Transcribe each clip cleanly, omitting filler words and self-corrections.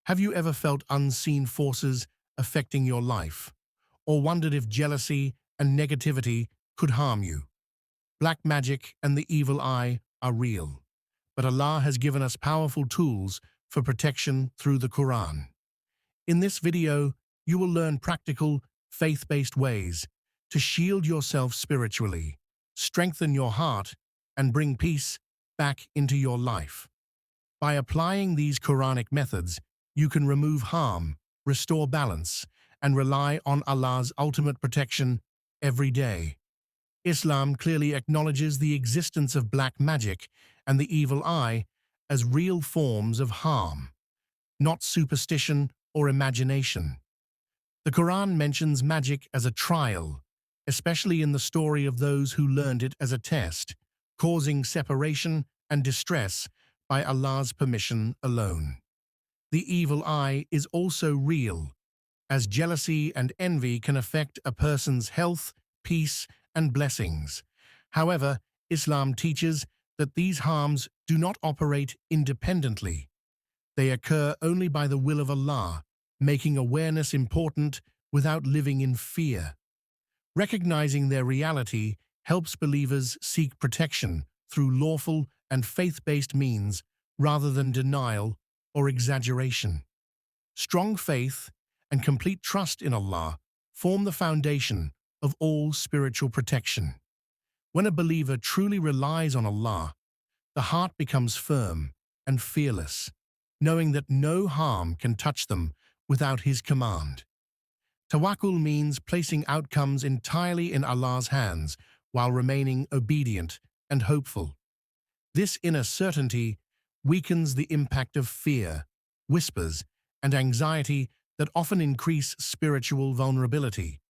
Have you ever felt unseen forces affecting your life, or wondered if jealousy and negativity could harm you? Black magic and the evil eye are real, but Allah has given us powerful tools for protection through the Quran. In this video, you will learn practical, faith-based ways to shield yourself spiritually, strengthen your heart, and bring peace back into your life. By applying these Quranic methods, you can remove harm, restore balance, and rely on Allah's ultimate protection every day. Islam clearly acknowledges the existence of black magic and the evil eye as real forms of harm, not superstition or imagination. The Quran mentions magic as a trial, especially in the story of those who learned it as a test, causing separation and distress by Allah's permission alone. The evil eye is also real, as jealousy and envy can affect a person's health, peace, and blessings. However, Islam teaches that these harms do not operate independently. They occur only by the will of Allah, making awareness important without living in fear. Recognizing their reality helps believers seek protection through lawful and faith-based means rather than denial or exaggeration. Strong faith and complete trust in Allah form the foundation of all spiritual protection. When a believer truly relies on Allah, the heart becomes firm and fearless, knowing that no harm can touch them without His command. Tawakkul means placing outcomes entirely in Allah's hands while remaining obedient and hopeful. This inner certainty weakens the impact of fear, whispers, and anxiety that often increase spiritual vulnerability.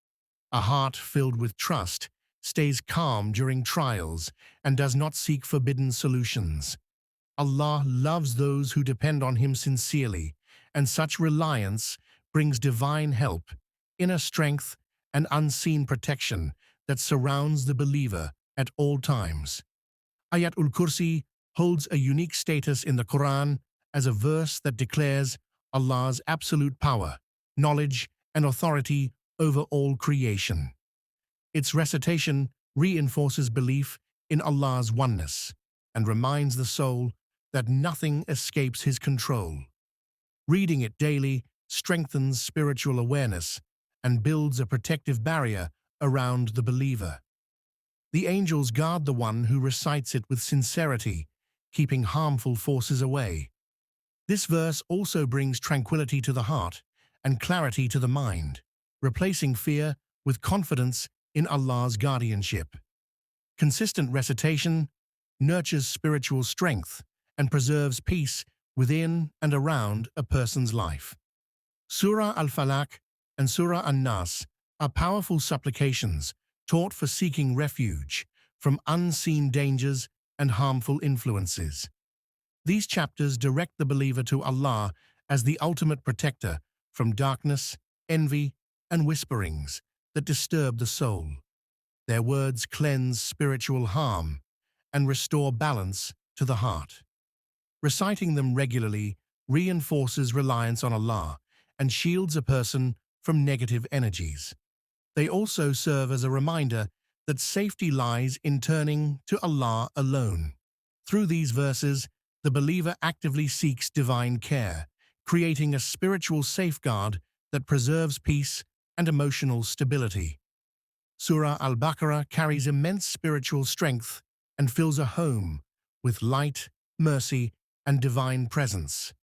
A heart filled with trust stays calm during trials and does not seek forbidden solutions. Allah loves those who depend on Him sincerely, and such reliance brings divine help, inner strength, and unseen protection that surrounds the believer at all times. Ayat Kursi holds a unique status in the Quran as a verse that declares Allah's absolute power, knowledge, and authority over all creation. Its recitation reinforces belief in Allah's oneness and reminds the soul that nothing escapes His control. Reading it daily strengthens spiritual awareness and builds a protective barrier around the believer. The angels guard the one who recites it with sincerity, keeping harmful forces away. This verse also brings tranquility to the heart and clarity to the mind, replacing fear with confidence in Allah's guardianship. Consistent recitation nurtures spiritual strength and preserves peace within and around a person's life. Surah Al Falaq and Surah An Nas are powerful supplications taught for seeking refuge from unseen dangers and harmful influences. These chapters direct the believer to Allah as the ultimate protector from darkness, envy, and whisperings that disturb the soul. Their words cleanse spiritual harm and restore balance to the heart. Reciting them regularly reinforces reliance on Allah and shields a person from negative energies. They also serve as a reminder that safety lies in turning to Allah alone. Through these verses, the believer actively seeks divine care, creating a spiritual safeguard that preserves peace and emotional stability. Surah Al Baqarah carries immense spiritual strength and fills a home with light, mercy, and divine presence.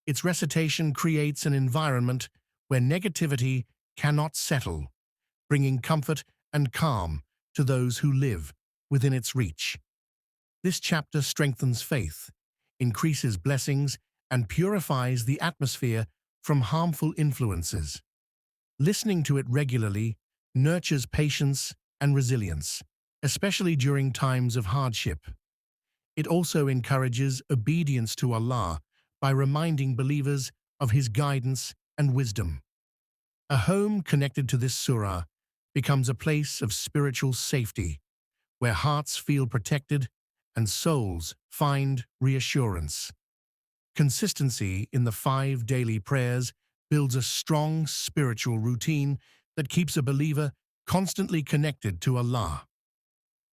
Its recitation creates an environment where negativity cannot settle, bringing comfort and calm to those who live within its reach. This chapter strengthens faith, increases blessings, and purifies the atmosphere from harmful influences. Listening to it regularly nurtures patience and resilience, especially during times of hardship. It also encourages obedience to Allah by reminding believers of His guidance and wisdom. A home connected to this surah becomes a place of spiritual safety, where hearts feel protected and souls find reassurance. Consistency in the 5 daily prayers builds a strong spiritual routine that keeps a believer constantly connected to Allah.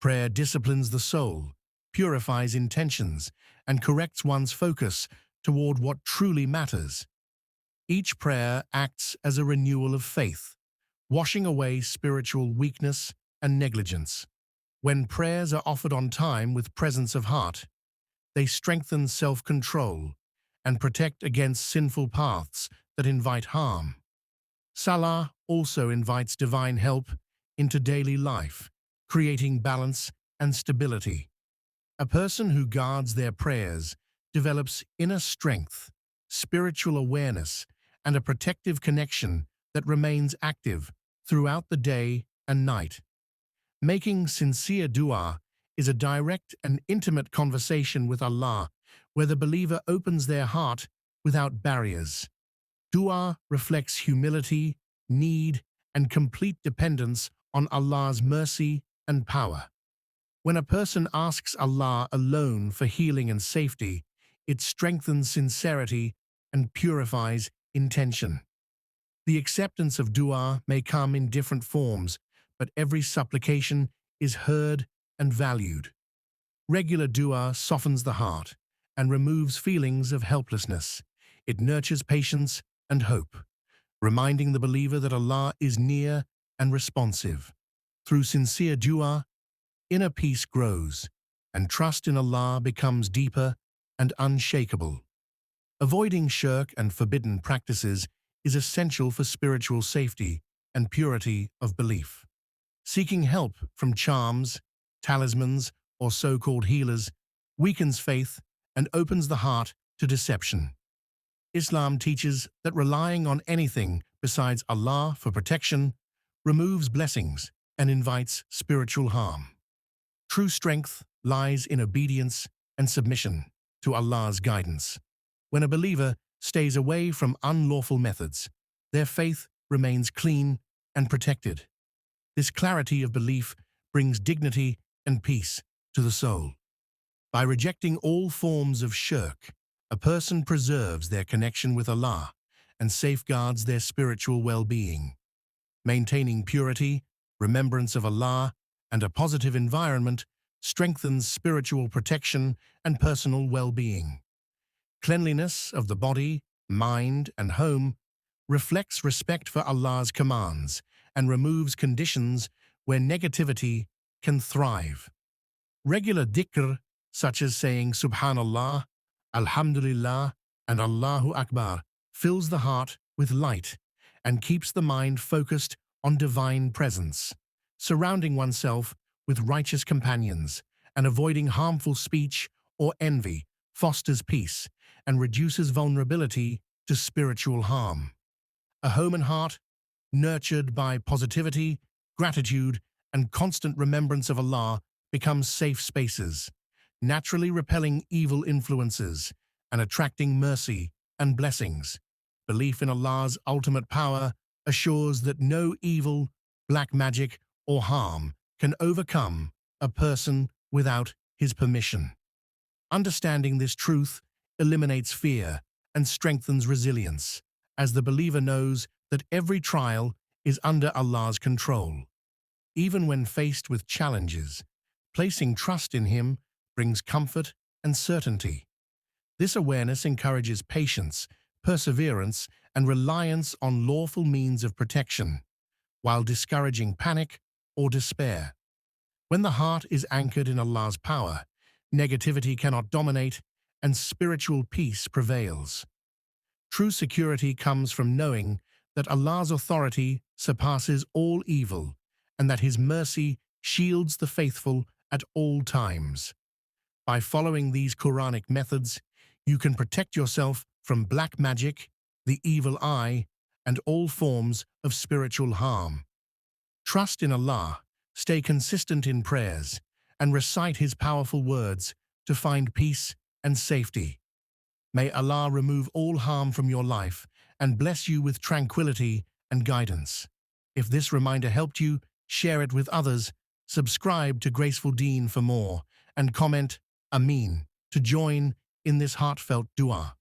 Prayer disciplines the soul, purifies intentions, and corrects one's focus toward what truly matters. Each prayer acts as a renewal of faith, washing away spiritual weakness and negligence. When prayers are offered on time with presence of heart, they strengthen self-control and protect against sinful paths that invite harm. Salah also invites divine help into daily life, creating balance and stability. A person who guards their prayers develops inner strength, spiritual awareness, and a protective connection that remains active throughout the day and night. Making sincere dua is a direct and intimate conversation with Allah, where the believer opens their heart without barriers. Dua reflects humility, need, and complete dependence on Allah's mercy and power. When a person asks Allah alone for healing and safety, it strengthens sincerity and purifies intention. The acceptance of dua may come in different forms, but every supplication is heard and valued. Regular dua softens the heart and removes feelings of helplessness. It nurtures patience and hope, reminding the believer that Allah is near and responsive. Through sincere dua, inner peace grows, and trust in Allah becomes deeper and unshakable. Avoiding shirk and forbidden practices is essential for spiritual safety and purity of belief. Seeking help from charms, talismans, or so-called healers weakens faith and opens the heart to deception. Islam teaches that relying on anything besides Allah for protection removes blessings and invites spiritual harm. True strength lies in obedience and submission to Allah's guidance. When a believer stays away from unlawful methods, their faith remains clean and protected. This clarity of belief brings dignity and peace to the soul. By rejecting all forms of shirk, a person preserves their connection with Allah and safeguards their spiritual well-being. Maintaining purity, remembrance of Allah, and a positive environment strengthens spiritual protection and personal well-being. Cleanliness of the body, mind, and home reflects respect for Allah's commands and removes conditions where negativity can thrive. Regular dhikr, such as saying Subhanallah, Alhamdulillah, and Allahu Akbar, fills the heart with light and keeps the mind focused on divine presence. Surrounding oneself with righteous companions and avoiding harmful speech or envy fosters peace and reduces vulnerability to spiritual harm. A home and heart nurtured by positivity, gratitude, and constant remembrance of Allah becomes safe spaces, naturally repelling evil influences and attracting mercy and blessings. Belief in Allah's ultimate power assures that no evil, black magic, or harm can overcome a person without his permission. Understanding this truth eliminates fear and strengthens resilience, as the believer knows that every trial is under Allah's control. Even when faced with challenges, placing trust in Him brings comfort and certainty. This awareness encourages patience, perseverance, and reliance on lawful means of protection, while discouraging panic or despair. When the heart is anchored in Allah's power, negativity cannot dominate and spiritual peace prevails. True security comes from knowing that Allah's authority surpasses all evil and that His mercy shields the faithful at all times. By following these Quranic methods, you can protect yourself from black magic, the evil eye, and all forms of spiritual harm. Trust in Allah, stay consistent in prayers, and recite His powerful words to find peace and safety. May Allah remove all harm from your life and bless you with tranquility and guidance. If this reminder helped you, share it with others, subscribe to Graceful Deen for more, and comment Ameen to join in this heartfelt dua.